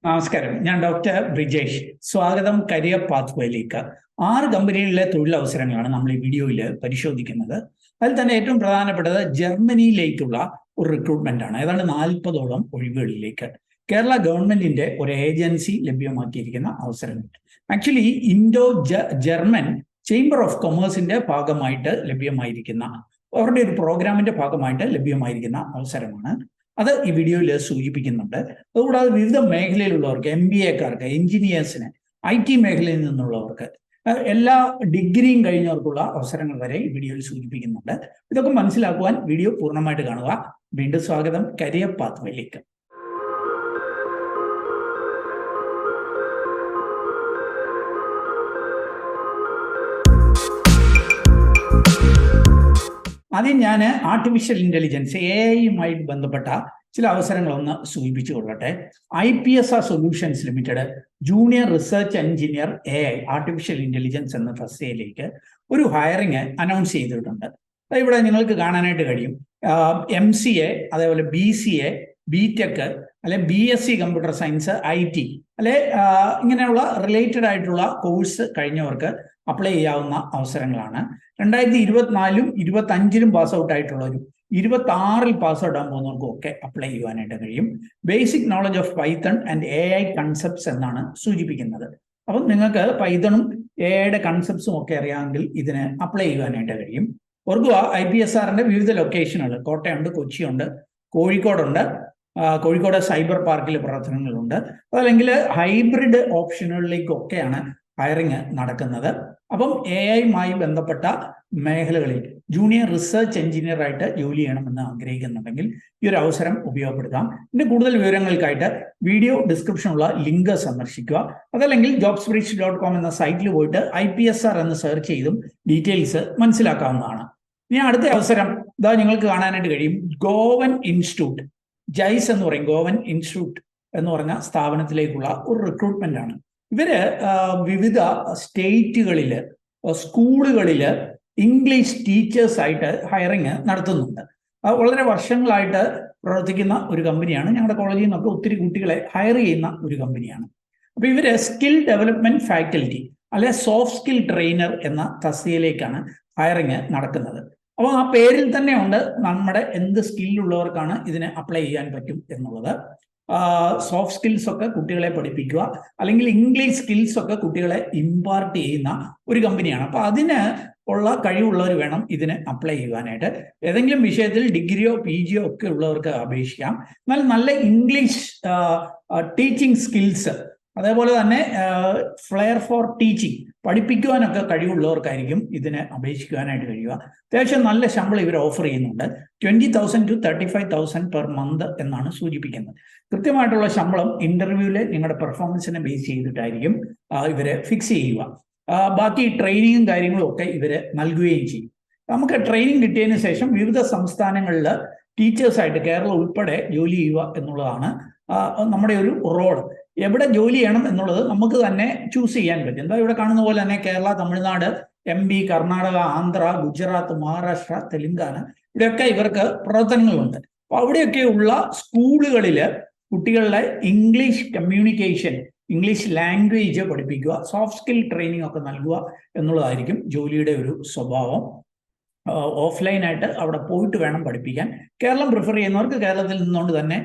നമസ്കാരം, ഞാൻ ഡോക്ടർ ബ്രിജേഷ്. സ്വാഗതം കരിയർ പാത്വേയിലേക്ക്. 6 കമ്പനികളിലെ തൊഴിലവസരങ്ങളാണ് നമ്മൾ ഈ വീഡിയോയിൽ പരിശോധിക്കുന്നത്. അതിൽ തന്നെ ഏറ്റവും പ്രധാനപ്പെട്ടത് ജർമ്മനിയിലേക്കുള്ള ഒരു റിക്രൂട്ട്മെന്റ് ആണ്. ഏതാണ്ട് 40ഓളം ഒഴിവുകളിലേക്ക് കേരള ഗവൺമെന്റിന്റെ ഒരു ഏജൻസി ലഭ്യമാക്കിയിരിക്കുന്ന അവസരങ്ങൾ. Actually Indo German chamber of കൊമേഴ്സിന്റെ ഭാഗമായിട്ട് ലഭ്യമായിരിക്കുന്ന അവരുടെ ഒരു പ്രോഗ്രാമിന്റെ ഭാഗമായിട്ട് ലഭ്യമായിരിക്കുന്ന അവസരമാണ്. അത് ഈ വീഡിയോയിൽ സൂചിപ്പിക്കുന്നുണ്ട്. അതുകൂടാതെ വിവിധ മേഖലയിലുള്ളവർക്ക്, MBAക്കാർക്ക്, എഞ്ചിനീയേഴ്സിന്, IT മേഖലയിൽ നിന്നുള്ളവർക്ക്, എല്ലാ ഡിഗ്രിയും കഴിഞ്ഞവർക്കുള്ള അവസരങ്ങൾ വരെ ഈ വീഡിയോയിൽ സൂചിപ്പിക്കുന്നുണ്ട്. ഇതൊക്കെ മനസ്സിലാക്കുവാൻ വീഡിയോ പൂർണ്ണമായിട്ട് കാണുക. വീണ്ടും സ്വാഗതം കരിയർ പാത്വേയിലേക്ക്. ആദ്യം ഞാൻ ആർട്ടിഫിഷ്യൽ ഇന്റലിജൻസ് AI ബന്ധപ്പെട്ട ചില അവസരങ്ങളൊന്ന് സൂചിപ്പിച്ചു കൊള്ളട്ടെ. IPSR solutions limited junior research engineer AI artificial intelligence എന്ന തസ്തികയിലേക്ക് ഒരു ഹയറിങ് അനൗൺസ് ചെയ്തിട്ടുണ്ട്. ഇവിടെ നിങ്ങൾക്ക് കാണാനായിട്ട് കഴിയും. MCA, അതേപോലെ BCA, BTech, അല്ലെ BSc കമ്പ്യൂട്ടർ സയൻസ്, IT, അല്ലെ ഇങ്ങനെയുള്ള റിലേറ്റഡ് ആയിട്ടുള്ള കോഴ്സ് കഴിഞ്ഞവർക്ക് അപ്ലൈ ചെയ്യാവുന്ന അവസരങ്ങളാണ്. 2024-ലും 2025-ലും പാസ് ഔട്ട് ആയിട്ടുള്ളവരും 2026-ൽ പാസ് ഔട്ട് ആകാൻ പോകുന്നവർക്കും ഒക്കെ അപ്ലൈ ചെയ്യുവാനായിട്ട് കഴിയും. Basic knowledge of Python and AI concepts എന്നാണ് സൂചിപ്പിക്കുന്നത്. അപ്പം നിങ്ങൾക്ക് പൈത്തണും AI കൺസെപ്റ്റ്സും ഒക്കെ അറിയാമെങ്കിൽ ഇതിന് അപ്ലൈ ചെയ്യുവാനായിട്ട് കഴിയും. ഓർക്കുക, IPSRന്റെ വിവിധ ലൊക്കേഷനുകൾ കോട്ടയമുണ്ട്, കൊച്ചിയുണ്ട്, കോഴിക്കോടുണ്ട്. കോഴിക്കോട് സൈബർ പാർക്കിൽ പ്രവർത്തനങ്ങളുണ്ട്. അതല്ലെങ്കിൽ ഹൈബ്രിഡ് ഓപ്ഷനുകളിലേക്കൊക്കെയാണ് ഹയറിങ് നടക്കുന്നത്. അപ്പം AI ബന്ധപ്പെട്ട മേഖലകളിൽ ജൂനിയർ റിസർച്ച് എഞ്ചിനീയർ ആയിട്ട് ജോലി ചെയ്യണമെന്ന് ആഗ്രഹിക്കുന്നുണ്ടെങ്കിൽ ഈ ഒരു അവസരം ഉപയോഗപ്പെടുത്താം. ഇതിന്റെ കൂടുതൽ വിവരങ്ങൾക്കായിട്ട് വീഡിയോ ഡിസ്ക്രിപ്ഷനുള്ള ലിങ്ക് സന്ദർശിക്കുക. അതല്ലെങ്കിൽ jobsbridge.com എന്ന സൈറ്റിൽ പോയിട്ട് IPSR എന്ന് സെർച്ച് ചെയ്തും ഡീറ്റെയിൽസ് മനസ്സിലാക്കാവുന്നതാണ്. ഇനി അടുത്ത അവസരം ഇതാ നിങ്ങൾക്ക് കാണാനായിട്ട് കഴിയും. ഗോവൻ ഇൻസ്റ്റിറ്റ്യൂട്ട്, ജൈസ് എന്ന് പറയും, ഗോവൻ ഇൻസ്റ്റിറ്റ്യൂട്ട് എന്ന് പറഞ്ഞ സ്ഥാപനത്തിലേക്കുള്ള ഒരു റിക്രൂട്ട്മെന്റ് ആണ്. ഇവര് വിവിധ സ്റ്റേറ്റുകളില്, സ്കൂളുകളില് ഇംഗ്ലീഷ് ടീച്ചേഴ്സ് ആയിട്ട് ഹയറിങ് നടത്തുന്നുണ്ട്. വളരെ വർഷങ്ങളായിട്ട് പ്രവർത്തിക്കുന്ന ഒരു കമ്പനിയാണ്. ഞങ്ങളുടെ കോളേജിൽ നിന്നൊക്കെ ഒത്തിരി കുട്ടികളെ ഹയർ ചെയ്യുന്ന ഒരു കമ്പനിയാണ്. അപ്പൊ ഇവര് സ്കിൽ ഡെവലപ്മെന്റ് ഫാക്കൽറ്റി, അല്ലെ സോഫ്റ്റ് സ്കിൽ ട്രെയിനർ എന്ന തസ്തികയിലേക്കാണ് ഹയറിങ് നടക്കുന്നത്. അപ്പോൾ ആ പേരിൽ തന്നെ ഉണ്ട് നമ്മുടെ എന്ത് സ്കില്ലുള്ളവർക്കാണ് ഇതിന് അപ്ലൈ ചെയ്യാൻ പറ്റും എന്നുള്ളത്. സോഫ്റ്റ് സ്കിൽസ് ഒക്കെ കുട്ടികളെ പഠിപ്പിക്കുക, അല്ലെങ്കിൽ ഇംഗ്ലീഷ് സ്കിൽസ് ഒക്കെ കുട്ടികളെ ഇമ്പാർട്ട് ചെയ്യുന്ന ഒരു കമ്പനിയാണ്. അപ്പൊ അതിന് ഉള്ള കഴിവുള്ളവർ വേണം ഇതിന് അപ്ലൈ ചെയ്യുവാനായിട്ട്. ഏതെങ്കിലും വിഷയത്തിൽ ഡിഗ്രിയോ PGയോ ഒക്കെ ഉള്ളവർക്ക് അപേക്ഷിക്കാം. എന്നാൽ നല്ല ഇംഗ്ലീഷ് ടീച്ചിങ് സ്കിൽസ്, അതേപോലെ തന്നെ ഫ്ലെയർ ഫോർ ടീച്ചിങ്, പഠിപ്പിക്കുവാനൊക്കെ കഴിവുള്ളവർക്കായിരിക്കും ഇതിന് അപേക്ഷിക്കുവാനായിട്ട് കഴിയുക. അത്യാവശ്യം നല്ല ശമ്പളം ഇവർ ഓഫർ ചെയ്യുന്നുണ്ട്. 20,000 to 35,000 പെർ മന്ത് എന്നാണ് സൂചിപ്പിക്കുന്നത്. കൃത്യമായിട്ടുള്ള ശമ്പളം ഇന്റർവ്യൂവിലെ നിങ്ങളുടെ പെർഫോമൻസിനെ ബേസ് ചെയ്തിട്ടായിരിക്കും ഇവര് ഫിക്സ് ചെയ്യുക. ബാക്കി ട്രെയിനിങ്ങും കാര്യങ്ങളും ഒക്കെ ഇവര് നൽകുകയും ചെയ്യും. നമുക്ക് ട്രെയിനിങ് കിട്ടിയതിന് ശേഷം വിവിധ സംസ്ഥാനങ്ങളിൽ ടീച്ചേഴ്സായിട്ട് കേരളം ഉൾപ്പെടെ ജോലി ചെയ്യുക എന്നുള്ളതാണ് നമ്മുടെ ഒരു റോൾ. എവിടെ ജോലി ചെയ്യണം എന്നുള്ളത് നമുക്ക് തന്നെ ചൂസ് ചെയ്യാൻ പറ്റും. എന്താ ഇവിടെ കാണുന്ന പോലെ തന്നെ കേരള, തമിഴ്നാട്, MP, കർണാടക, ആന്ധ്ര, ഗുജറാത്ത്, മഹാരാഷ്ട്ര, തെലുങ്കാന, ഇവിടെയൊക്കെ ഇവർക്ക് പ്രവർത്തനങ്ങളുണ്ട്. അപ്പൊ അവിടെയൊക്കെയുള്ള സ്കൂളുകളില് കുട്ടികളുടെ ഇംഗ്ലീഷ് കമ്മ്യൂണിക്കേഷൻ, ഇംഗ്ലീഷ് ലാംഗ്വേജ് പഠിപ്പിക്കുക, സോഫ്റ്റ് സ്കിൽ ട്രെയിനിങ് ഒക്കെ നൽകുക എന്നുള്ളതായിരിക്കും ജോലിയുടെ ഒരു സ്വഭാവം. ഓഫ്ലൈനായിട്ട് അവിടെ പോയിട്ട് വേണം പഠിപ്പിക്കാൻ. കേരളം പ്രിഫർ ചെയ്യുന്നവർക്ക് കേരളത്തിൽ നിന്നുകൊണ്ട് തന്നെ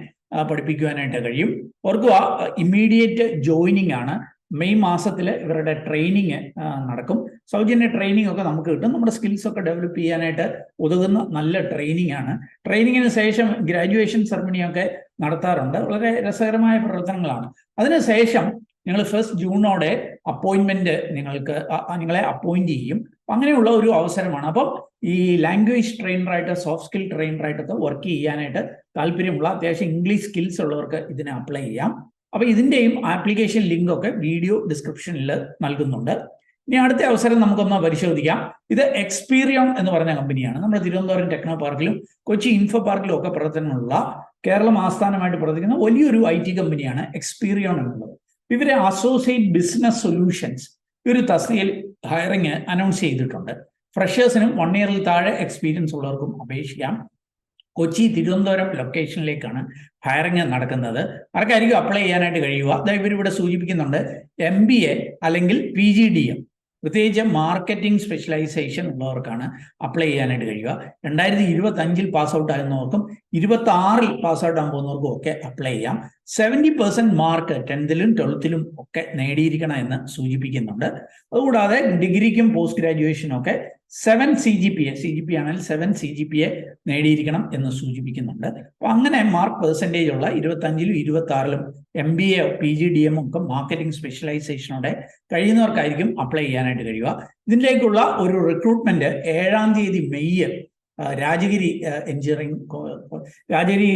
പഠിപ്പിക്കുവാനായിട്ട് കഴിയും. ഓർക്കുക, ഇമ്മീഡിയറ്റ് ജോയിനിങ് ആണ്. മെയ് മാസത്തിൽ ഇവരുടെ ട്രെയിനിങ് നടക്കും. സൗജന്യ ട്രെയിനിങ് ഒക്കെ നമുക്ക് കിട്ടും. നമ്മുടെ സ്കിൽസ് ഒക്കെ ഡെവലപ്പ് ചെയ്യാനായിട്ട് ഉതകുന്ന നല്ല ട്രെയിനിങ് ആണ്. ട്രെയിനിങ്ങിന് ശേഷം ഗ്രാജുവേഷൻ സെറമണിയൊക്കെ നടത്താറുണ്ട്. വളരെ രസകരമായ പ്രവർത്തനങ്ങളാണ്. അതിനുശേഷം നിങ്ങൾ 1 ജൂണോടെ അപ്പോയിന്റ്മെന്റ് നിങ്ങളെ അപ്പോയിന്റ് ചെയ്യും. അങ്ങനെയുള്ള ഒരു അവസരമാണ്. അപ്പം ഈ ലാംഗ്വേജ് ട്രെയിനറായിട്ട്, സോഫ്റ്റ് സ്കിൽ ട്രെയിനറായിട്ടൊക്കെ വർക്ക് ചെയ്യാനായിട്ട് താല്പര്യമുള്ള അത്യാവശ്യം ഇംഗ്ലീഷ് സ്കിൽസ് ഉള്ളവർക്ക് ഇതിന് അപ്ലൈ ചെയ്യാം. അപ്പൊ ഇതിന്റെയും ആപ്ലിക്കേഷൻ ലിങ്ക് ഒക്കെ വീഡിയോ ഡിസ്ക്രിപ്ഷനിൽ നൽകുന്നുണ്ട്. ഇനി അടുത്ത അവസരം നമുക്കൊന്ന് പരിശോധിക്കാം. ഇത് എക്സ്പീരിയോൺ എന്ന് പറഞ്ഞ കമ്പനിയാണ്. നമ്മുടെ തിരുവനന്തപുരം ടെക്നോ പാർക്കിലും കൊച്ചി ഇൻഫോ പാർക്കിലും ഒക്കെ പ്രവർത്തനമുള്ള, കേരളം ആസ്ഥാനമായിട്ട് പ്രവർത്തിക്കുന്ന വലിയൊരു IT കമ്പനിയാണ് എക്സ്പീരിയോൺ എന്നുള്ളത്. ഇവരെ അസോസിയേറ്റ് ബിസിനസ് സൊല്യൂഷൻസ് ഒരു തസ്തികയിൽ ഹയറിങ് അനൗൺസ് ചെയ്തിട്ടുണ്ട്. ഫ്രഷേഴ്സിനും 1 ഇയറിൽ താഴെ എക്സ്പീരിയൻസ് ഉള്ളവർക്കും അപേക്ഷിക്കാം. കൊച്ചി തിരുവനന്തപുരം ലൊക്കേഷനിലേക്കാണ് ഹയറിംഗ് നടക്കുന്നത്. ആർക്കായിരിക്കും അപ്ലൈ ചെയ്യാനായിട്ട് കഴിയുക? അതായത് ഇവരിവിടെ സൂചിപ്പിക്കുന്നുണ്ട് MBA അല്ലെങ്കിൽ PGDM, പ്രത്യേകിച്ച് മാർക്കറ്റിംഗ് സ്പെഷ്യലൈസേഷൻ ഉള്ളവർക്കാണ് അപ്ലൈ ചെയ്യാനായിട്ട് കഴിയുക. 2025 പാസ് ഔട്ട് ആകുന്നവർക്കും 26 പാസ് ഔട്ട് ആകാൻ പോകുന്നവർക്കും ഒക്കെ അപ്ലൈ ചെയ്യാം. 70% മാർക്ക് 10th-ലും 12th-ലും ഒക്കെ നേടിയിരിക്കണം എന്ന് സൂചിപ്പിക്കുന്നുണ്ട്. അതുകൂടാതെ ഡിഗ്രിക്കും പോസ്റ്റ് ഗ്രാജുവേഷനും ഒക്കെ 7 CGPA ആണെങ്കിൽ 7 CGPA നേടിയിരിക്കണം എന്ന് സൂചിപ്പിക്കുന്നുണ്ട്. അപ്പൊ അങ്ങനെ മാർക്ക് പെർസെൻറ്റേജ് ഉള്ള 25-ലും 26-ലും MBA PGDM ഒക്കെ മാർക്കറ്റിംഗ് സ്പെഷ്യലൈസേഷനോടെ കഴിയുന്നവർക്കായിരിക്കും അപ്ലൈ ചെയ്യാനായിട്ട് കഴിയുക. ഇതിലേക്കുള്ള ഒരു റിക്രൂട്ട്മെന്റ് 7-ാം തീയതി May Rajagiri Rajagiri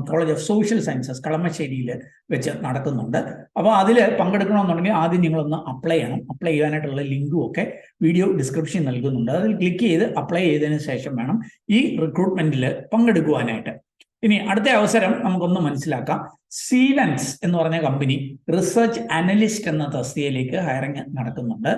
college of social sciences കളമശ്ശേരിയിൽ വെച്ച് നടക്കുന്നുണ്ട്. അപ്പോൾ അതിൽ പങ്കെടുക്കണമെന്നുണ്ടെങ്കിൽ ആദ്യം നിങ്ങളൊന്ന് അപ്ലൈ ചെയ്യണം. അപ്ലൈ ചെയ്യാനായിട്ടുള്ള ലിങ്കും ഒക്കെ വീഡിയോ ഡിസ്ക്രിപ്ഷൻ നൽകുന്നുണ്ട്. അതിൽ ക്ലിക്ക് ചെയ്ത് അപ്ലൈ ചെയ്തതിന് ശേഷം വേണം ഈ റിക്രൂട്ട്മെന്റിൽ പങ്കെടുക്കുവാനായിട്ട്. ഇനി അടുത്ത അവസരം നമുക്കൊന്ന് മനസ്സിലാക്കാം. സീവൻസ് എന്ന് പറഞ്ഞ കമ്പനി റിസർച്ച് അനലിസ്റ്റ് എന്ന തസ്തികയിലേക്ക് ഹയറിംഗ് നടക്കുന്നുണ്ട്.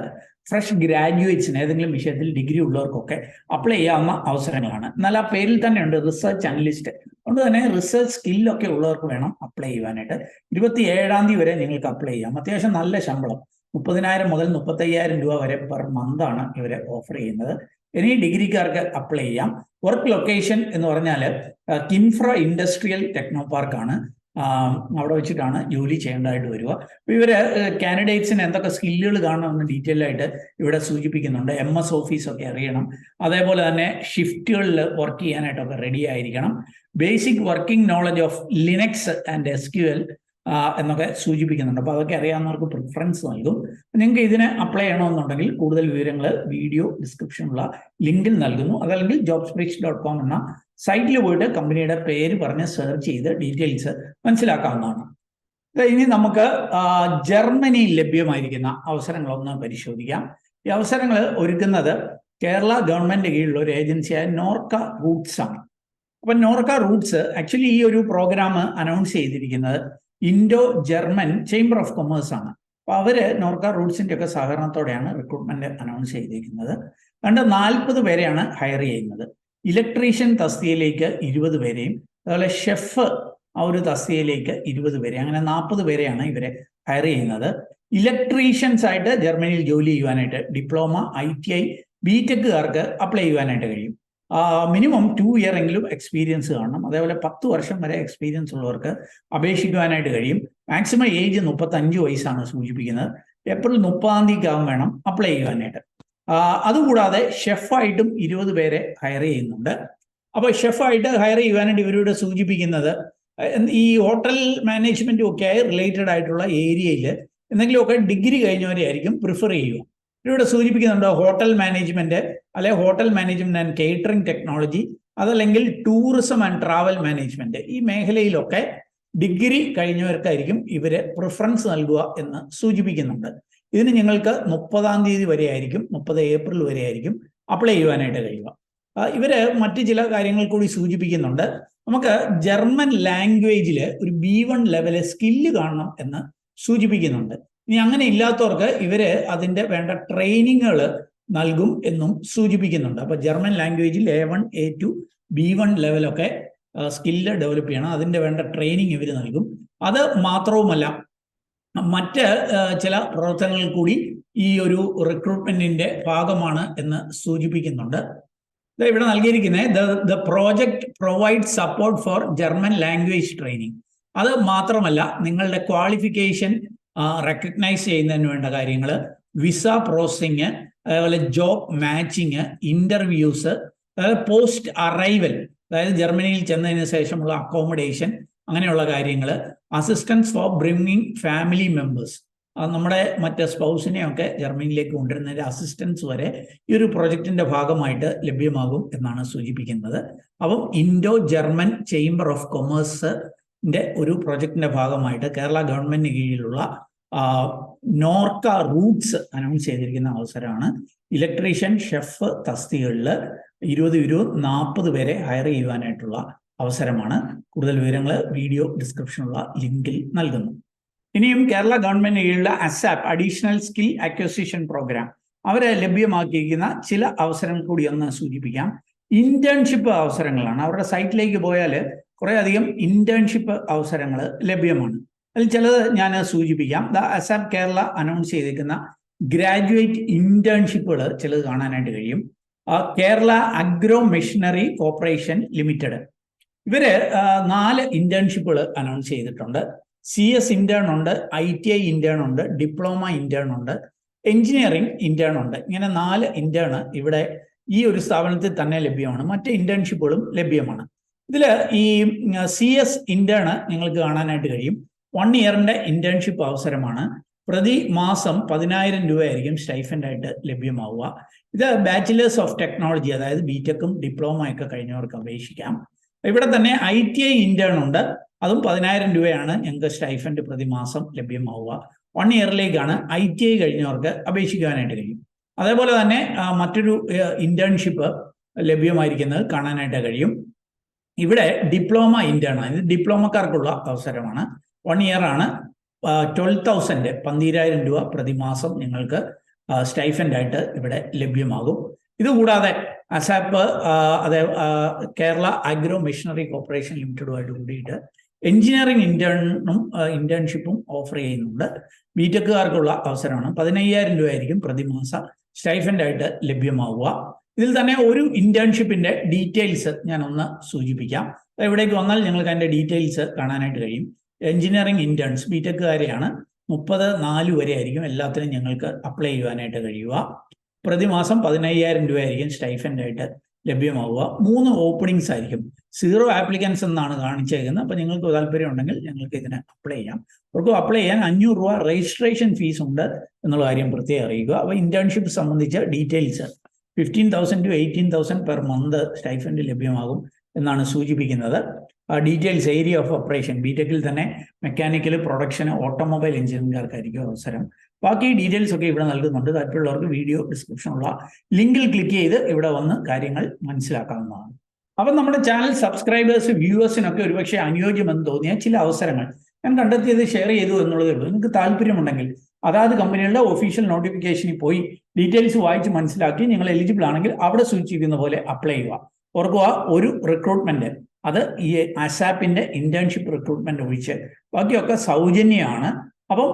ഫ്രഷ് ഗ്രാജുവേറ്റ്സിന് ഏതെങ്കിലും വിഷയത്തിൽ ഡിഗ്രി ഉള്ളവർക്കൊക്കെ അപ്ലൈ ചെയ്യാവുന്ന അവസരങ്ങളാണ്. എന്നാൽ ആ പേരിൽ തന്നെയുണ്ട് റിസർച്ച് അനലിസ്റ്റ്. അതുകൊണ്ട് തന്നെ റിസർച്ച് സ്കില്ലൊക്കെ ഉള്ളവർക്ക് വേണം അപ്ലൈ ചെയ്യുവാനായിട്ട്. 27-ാം തീയതി വരെ നിങ്ങൾക്ക് അപ്ലൈ ചെയ്യാം. അത്യാവശ്യം നല്ല ശമ്പളം 30,000 മുതൽ 35,000 രൂപ വരെ പെർ മന്താണ് ഇവർ ഓഫർ ചെയ്യുന്നത്. ഇനി ഡിഗ്രിക്കാർക്ക് അപ്ലൈ ചെയ്യാം. വർക്ക് ലൊക്കേഷൻ എന്ന് പറഞ്ഞാൽ കിൻഫ്ര ഇൻഡസ്ട്രിയൽ ടെക്നോ പാർക്കാണ്. അവിടെ വെച്ചിട്ടാണ് ജോലി ചെയ്യേണ്ടതായിട്ട് വരിക. അപ്പോൾ ഇവർ കാൻഡിഡേറ്റ്സിന് എന്തൊക്കെ സ്കില്ലുകൾ കാണണമെന്ന് ഡീറ്റെയിൽ ആയിട്ട് ഇവിടെ സൂചിപ്പിക്കുന്നുണ്ട്. MS ഓഫീസൊക്കെ അറിയണം. അതേപോലെ തന്നെ ഷിഫ്റ്റുകളിൽ വർക്ക് ചെയ്യാനായിട്ടൊക്കെ റെഡി ആയിരിക്കണം. Basic working knowledge of Linux and SQL എന്നൊക്കെ സൂചിപ്പിക്കുന്നുണ്ട്. അപ്പോൾ അതൊക്കെ അറിയാവുന്നവർക്ക് പ്രിഫറൻസ് നൽകും. നിങ്ങൾക്ക് ഇതിന് അപ്ലൈ ചെയ്യണമെന്നുണ്ടെങ്കിൽ കൂടുതൽ വിവരങ്ങൾ വീഡിയോ ഡിസ്ക്രിപ്ഷനുള്ള ലിങ്കിൽ നൽകുന്നു. അതല്ലെങ്കിൽ jobsbridge.com എന്ന സൈറ്റിൽ പോയിട്ട് കമ്പനിയുടെ പേര് പറഞ്ഞ് സെർച്ച് ചെയ്ത് ഡീറ്റെയിൽസ് മനസ്സിലാക്കാവുന്നതാണ്. ഇനി നമുക്ക് ജർമ്മനിയിൽ ലഭ്യമായിരിക്കുന്ന അവസരങ്ങളൊന്ന് പരിശോധിക്കാം. ഈ അവസരങ്ങൾ ഒരുക്കുന്നത് കേരള ഗവൺമെന്റ് കീഴിലുള്ള ഒരു ഏജൻസിയായ നോർക്ക റൂട്ട്സ് ആണ്. അപ്പൊ നോർക്ക റൂട്ട്സ് ആക്ച്വലി ഈ ഒരു പ്രോഗ്രാം അനൗൺസ് ചെയ്തിരിക്കുന്നത് Indo German chamber of commerce ആണ്. അപ്പൊ അവര് നോർക്ക റൂട്ട്സിന്റെ ഒക്കെ സഹകരണത്തോടെയാണ് റിക്രൂട്ട്മെന്റ് അനൗൺസ് ചെയ്തിരിക്കുന്നത്. 40 പേരെയാണ് ഹയർ ചെയ്യുന്നത്. ഇലക്ട്രീഷ്യൻ തസ്തികയിലേക്ക് 20 പേരെയും അതുപോലെ ഷെഫ് ആ ഒരു തസ്തികയിലേക്ക് 20 പേരെ, അങ്ങനെ 40 പേരെയാണ് ഇവരെ ഹയർ ചെയ്യുന്നത്. ഇലക്ട്രീഷ്യൻസ് ആയിട്ട് ജർമ്മനിയിൽ ജോലി ചെയ്യുവാനായിട്ട് ഡിപ്ലോമ, ITI, BTechകാർക്ക് അപ്ലൈ ചെയ്യുവാനായിട്ട് കഴിയും. മിനിമം 2 ഇയർ എങ്കിലും എക്സ്പീരിയൻസ് കാണണം. അതേപോലെ 10 വർഷം വരെ എക്സ്പീരിയൻസ് ഉള്ളവർക്ക് അപേക്ഷിക്കുവാനായിട്ട് കഴിയും. മാക്സിമം ഏജ് 35 വയസ്സാണ് സൂചിപ്പിക്കുന്നത്. ഏപ്രിൽ 30-ാം തീയതിക്കകം വേണം അപ്ലൈ ചെയ്യുവാനായിട്ട്. അതുകൂടാതെ ഷെഫായിട്ടും 20 പേരെ ഹയർ ചെയ്യുന്നുണ്ട്. അപ്പോൾ ഷെഫായിട്ട് ഹയർ ചെയ്യുവാനായിട്ട് ഇവരോട് സൂചിപ്പിക്കുന്നത് ഈ ഹോട്ടൽ മാനേജ്മെന്റും ഒക്കെ ആയി റിലേറ്റഡ് ആയിട്ടുള്ള ഏരിയയിൽ എന്തെങ്കിലുമൊക്കെ ഡിഗ്രി കഴിഞ്ഞവരെ ആയിരിക്കും പ്രിഫർ ചെയ്യുക. ഇവിടെ സൂചിപ്പിക്കുന്നുണ്ട് ഹോട്ടൽ മാനേജ്മെന്റ്, അല്ലെ hotel management and catering technology, അതല്ലെങ്കിൽ ടൂറിസം ആൻഡ് ട്രാവൽ മാനേജ്മെന്റ്, ഈ മേഖലയിലൊക്കെ ഡിഗ്രി കഴിഞ്ഞവർക്കായിരിക്കും ഇവര് പ്രിഫറൻസ് നൽകുക എന്ന് സൂചിപ്പിക്കുന്നുണ്ട്. ഇതിന് നിങ്ങൾക്ക് 30-ാം തീയതി വരെ ആയിരിക്കും, 30 ഏപ്രിൽ വരെ ആയിരിക്കും അപ്ലൈ ചെയ്യുവാനായിട്ട് കഴിയുക. ഇവര് മറ്റു ചില കാര്യങ്ങൾ കൂടി സൂചിപ്പിക്കുന്നുണ്ട്. നമുക്ക് ജർമ്മൻ ലാംഗ്വേജിൽ ഒരു B1 ലെവല് സ്കില്ല് കാണണം എന്ന് സൂചിപ്പിക്കുന്നുണ്ട്. ഇനി അങ്ങനെ ഇല്ലാത്തവർക്ക് ഇവര് അതിന്റെ വേണ്ട ട്രെയിനിങ്ങുകൾ നൽകും എന്നും സൂചിപ്പിക്കുന്നുണ്ട്. അപ്പൊ ജർമ്മൻ ലാംഗ്വേജിൽ A1, A2, B1 ലെവലൊക്കെ skill develop ചെയ്യണം. അതിന്റെ വേണ്ട ട്രെയിനിങ് ഇവർ നൽകും. അത് മാത്രവുമല്ല മറ്റ് ചില പ്രവർത്തനങ്ങൾ കൂടി ഈ ഒരു റിക്രൂട്ട്മെന്റിന്റെ ഭാഗമാണ് എന്ന് സൂചിപ്പിക്കുന്നുണ്ട്. ഇവിടെ നൽകിയിരിക്കുന്നത് the project provide support for German language training. അത് മാത്രമല്ല നിങ്ങളുടെ ക്വാളിഫിക്കേഷൻ റെക്കഗ്നൈസ് ചെയ്യുന്നതിന് വേണ്ട കാര്യങ്ങൾ, വിസ പ്രോസസ്സിങ്, അതേപോലെ ജോബ് മാച്ചിങ്, ഇന്റർവ്യൂസ്, അതായത് പോസ്റ്റ് അറൈവൽ, അതായത് ജർമ്മനിയിൽ ചെന്നതിന് ശേഷമുള്ള അക്കോമഡേഷൻ, അങ്ങനെയുള്ള കാര്യങ്ങൾ, assistance for bringing family members, നമ്മുടെ മറ്റ് സ്പൗസിനെയൊക്കെ ജർമ്മനിയിലേക്ക് കൊണ്ടുവരുന്നതിന്റെ അസിസ്റ്റൻസ് വരെ ഈ ഒരു പ്രൊജക്ടിന്റെ ഭാഗമായിട്ട് ലഭ്യമാകും എന്നാണ് സൂചിപ്പിക്കുന്നത്. അപ്പം ഇൻഡോ ജർമ്മൻ ചേംബർ ഓഫ് കൊമേഴ്സിന്റെ ഒരു പ്രൊജക്ടിന്റെ ഭാഗമായിട്ട് കേരള ഗവൺമെന്റിന് കീഴിലുള്ള നോർക്ക റൂട്ട്സ് അനൗൺസ് ചെയ്തിരിക്കുന്ന അവസരമാണ്. ഇലക്ട്രീഷ്യൻ, ഷെഫ് തസ്തികകളിൽ 20-40 പേരെ ഹയർ ചെയ്യുവാനായിട്ടുള്ള അവസരമാണ്. കൂടുതൽ വിവരങ്ങൾ വീഡിയോ ഡിസ്ക്രിപ്ഷനുള്ള ലിങ്കിൽ നൽകുന്നു. ഇനിയും കേരള ഗവൺമെന്റ് കീഴിലുള്ള ASAP additional skill acquisition programme അവരെ ലഭ്യമാക്കിയിരിക്കുന്ന ചില അവസരങ്ങൾ കൂടി ഒന്ന് സൂചിപ്പിക്കാം. ഇന്റേൺഷിപ്പ് അവസരങ്ങളാണ്. അവരുടെ സൈറ്റിലേക്ക് പോയാൽ കുറേ അധികം ഇന്റേൺഷിപ്പ് അവസരങ്ങൾ ലഭ്യമാണ്. അതിൽ ചിലത് ഞാൻ സൂചിപ്പിക്കാം. അസാപ്പ് കേരള അനൗൺസ് ചെയ്തിരിക്കുന്ന ഗ്രാജുവേറ്റ് ഇന്റേൺഷിപ്പുകൾ ചിലത് കാണാനായിട്ട് കഴിയും. Kerala agro machinery corporation limited ഇവര് 4 ഇന്റേൺഷിപ്പുകൾ അനൗൺസ് ചെയ്തിട്ടുണ്ട്. CS ഇന്റേൺ ഉണ്ട്, ITI ഇന്റേൺ ഉണ്ട്, ഡിപ്ലോമ ഇന്റേൺ ഉണ്ട്, എഞ്ചിനീയറിംഗ് ഇന്റേൺ ഉണ്ട്. ഇങ്ങനെ 4 ഇന്റേൺ ഇവിടെ ഈ ഒരു സ്ഥാപനത്തിൽ തന്നെ ലഭ്യമാണ്. മറ്റ് ഇന്റേൺഷിപ്പുകളും ലഭ്യമാണ്. ഇതിൽ ഈ CS ഇന്റേൺ നിങ്ങൾക്ക് കാണാനായിട്ട് കഴിയും. 1 ഇയറിന്റെ ഇന്റേൺഷിപ്പ് അവസരമാണ്. പ്രതി മാസം 10,000 രൂപയായിരിക്കും സ്റ്റൈഫൻഡ് ആയിട്ട് ലഭ്യമാവുക. ഇത് ബാച്ചിലേഴ്സ് ഓഫ് ടെക്നോളജി, അതായത് BTechും ഡിപ്ലോമയൊക്കെ കഴിഞ്ഞവർക്ക് അപേക്ഷിക്കാം. ഇവിടെ തന്നെ ITI ഇന്റേൺ ഉണ്ട്, അതും 10,000 രൂപയാണ് ഞങ്ങൾക്ക് സ്റ്റൈഫൻഡ് പ്രതിമാസം ലഭ്യമാവുക. 1 ഇയറിലേക്കാണ് ITI കഴിഞ്ഞവർക്ക് അപേക്ഷിക്കാനായിട്ട് കഴിയും. അതേപോലെ തന്നെ മറ്റൊരു ഇന്റേൺഷിപ്പ് ലഭ്യമായിരിക്കുന്നത് കാണാനായിട്ട് കഴിയും. ഇവിടെ ഡിപ്ലോമ ഇന്റേൺ ആണ്. ഇത് ഡിപ്ലോമക്കാർക്കുള്ള അവസരമാണ്. 1 ഇയർ ആണ്. 12,000 12,000 രൂപ പ്രതിമാസം നിങ്ങൾക്ക് സ്റ്റൈഫൻഡ് ആയിട്ട് ഇവിടെ ലഭ്യമാകും. ഇതുകൂടാതെ ASAP Kerala agro machinery corporation ലിമിറ്റഡുമായിട്ട് കൂടിയിട്ട് എഞ്ചിനീയറിംഗ് ഇന്റേൺഷിപ്പും ഓഫർ ചെയ്യുന്നുണ്ട്. BTechുകാർക്കുള്ള അവസരമാണ്. 15,000 രൂപയായിരിക്കും പ്രതിമാസ സ്റ്റൈഫൻഡ് ആയിട്ട് ലഭ്യമാവുക. ഇതിൽ തന്നെ ഒരു ഇന്റേൺഷിപ്പിന്റെ ഡീറ്റെയിൽസ് ഞാൻ ഒന്ന് സൂചിപ്പിക്കാം. എവിടേക്ക് വന്നാൽ ഞങ്ങൾക്ക് അതിന്റെ ഡീറ്റെയിൽസ് കാണാനായിട്ട് കഴിയും. Engineering interns BTechുകാരെയാണ്. 30/4 വരെ ആയിരിക്കും എല്ലാത്തിനും ഞങ്ങൾക്ക് അപ്ലൈ ചെയ്യുവാനായിട്ട് കഴിയുക. പ്രതിമാസം 15,000 രൂപയായിരിക്കും സ്റ്റൈഫൻഡ് ആയിട്ട് ലഭ്യമാവുക. 3 ഓപ്പണിങ്സ് ആയിരിക്കും. 0 ആപ്ലിക്കൻസ് എന്നാണ് കാണിച്ചേക്കുന്നത്. അപ്പോൾ നിങ്ങൾക്ക് താല്പര്യം ഉണ്ടെങ്കിൽ ഞങ്ങൾക്ക് ഇതിന് അപ്ലൈ ചെയ്യാം. അവർക്ക് അപ്ലൈ ചെയ്യാൻ 500 രൂപ രജിസ്ട്രേഷൻ ഫീസ് ഉണ്ട് എന്നുള്ള കാര്യം പ്രത്യേകം അറിയിക്കുക. അപ്പോൾ ഇന്റേൺഷിപ്പ് സംബന്ധിച്ച details 15,000 to 18,000 per month stipend ലഭ്യമാകും എന്നാണ് സൂചിപ്പിക്കുന്നത്. ഡീറ്റെയിൽസ് ഏരിയ ഓഫ് ഓപ്പറേഷൻ BTechിൽ തന്നെ മെക്കാനിക്കൽ, പ്രൊഡക്ഷൻ, ഓട്ടോമൊബൈൽ എഞ്ചിനീയർക്കാർക്കായിരിക്കും അവസരം. ബാക്കി ഡീറ്റെയിൽസ് ഒക്കെ ഇവിടെ നൽകുന്നുണ്ട്. താല്പര്യമുള്ളവർക്ക് വീഡിയോ ഡിസ്ക്രിപ്ഷനുള്ള ലിങ്കിൽ ക്ലിക്ക് ചെയ്ത് ഇവിടെ വന്ന് കാര്യങ്ങൾ മനസ്സിലാക്കാവുന്നതാണ്. അപ്പം നമ്മുടെ ചാനൽ സബ്സ്ക്രൈബേഴ്സ്, വ്യൂവേഴ്സിനൊക്കെ ഒരുപക്ഷെ അനുയോജ്യമെന്ന് തോന്നിയ ചില അവസരങ്ങൾ ഞാൻ കണ്ടെത്തിയത് ഷെയർ ചെയ്തു എന്നുള്ളതേ ഉള്ളൂ. നിങ്ങൾക്ക് താല്പര്യമുണ്ടെങ്കിൽ അതാത് കമ്പനികളുടെ ഒഫീഷ്യൽ നോട്ടിഫിക്കേഷനിൽ പോയി ഡീറ്റെയിൽസ് വായിച്ച് മനസ്സിലാക്കി നിങ്ങൾ എലിജിബിൾ ആണെങ്കിൽ അവിടെ സൂചിപ്പിക്കുന്ന പോലെ അപ്ലൈ ചെയ്യുക. ഓർക്കുക, ഒരു റിക്രൂട്ട്മെന്റ് അത് ഈ അസാപ്പിന്റെ ഇന്റേൺഷിപ്പ് റിക്രൂട്ട്മെന്റ് ഒഴിച്ച് ബാക്കിയൊക്കെ സൗജന്യമാണ്. അപ്പം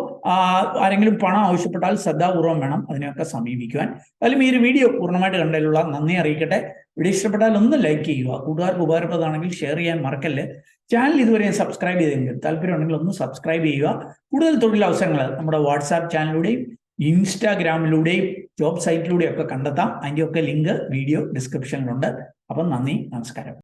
ആരെങ്കിലും പണം ആവശ്യപ്പെട്ടാൽ ശ്രദ്ധാപൂർവം വേണം അതിനെയൊക്കെ സമീപിക്കുവാൻ. അതിലും ഈ ഒരു വീഡിയോ പൂർണ്ണമായിട്ട് കണ്ടതിലുള്ള നന്ദി അറിയിക്കട്ടെ. വീഡിയോ ഇഷ്ടപ്പെട്ടാൽ ഒന്ന് ലൈക്ക് ചെയ്യുക. കൂട്ടുകാർക്ക് ഉപകാരപ്രദമാണെങ്കിൽ ഷെയർ ചെയ്യാൻ മറക്കല്ലേ. ചാനൽ ഇതുവരെ സബ്സ്ക്രൈബ് ചെയ്തെങ്കിൽ താല്പര്യമുണ്ടെങ്കിൽ ഒന്ന് സബ്സ്ക്രൈബ് ചെയ്യുക. കൂടുതൽ തൊഴിലവസരങ്ങൾ നമ്മുടെ വാട്സാപ്പ് ചാനലിലൂടെയും ഇൻസ്റ്റാഗ്രാമിലൂടെയും ജോബ് സൈറ്റിലൂടെയും ഒക്കെ കണ്ടെത്താം. അതിൻ്റെയൊക്കെ ലിങ്ക് വീഡിയോ ഡിസ്ക്രിപ്ഷനിലുണ്ട്. അപ്പം നന്ദി, നമസ്കാരം.